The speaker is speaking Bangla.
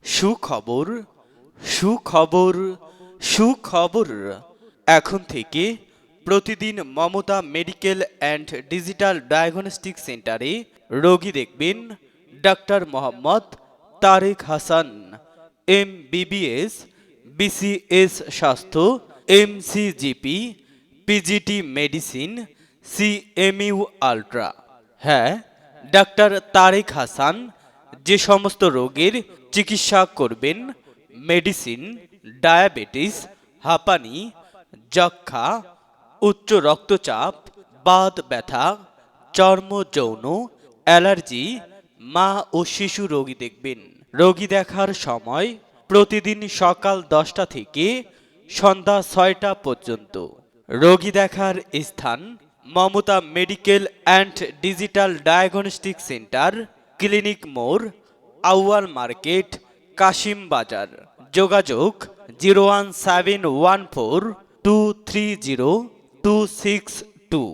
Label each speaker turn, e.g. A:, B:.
A: সুখবর সুখবর সুখবর। এখন থেকে প্রতিদিন Mamata medical and digital diagnostic সেন্টারে রোগী দেখবেন ডাক্তার মোহাম্মদ তারেক হাসান, MBBS, BCS স্বাস্থ্য, MCGP, PGT medicine, CMU ultra. হ্যাঁ, ডাক্তার তারেক হাসান যে সমস্ত রোগের চিকিৎসা করবেন, মেডিসিন, ডায়াবেটিস, হাঁপানি, যক্ষ্মা, উচ্চ রক্তচাপ, বাত ব্যথা, চর্ম যৌন, অ্যালার্জি, মা ও শিশু রোগী দেখবেন। রোগী দেখার সময় প্রতিদিন সকাল 10টা থেকে সন্ধ্যা 6টা পর্যন্ত। রোগী দেখার স্থান Mamata medical and digital diagnostic centre, clinic মোড়, আউয়াল মার্কেট, কাশিম বাজার। যোগাযোগ 01714 230 262।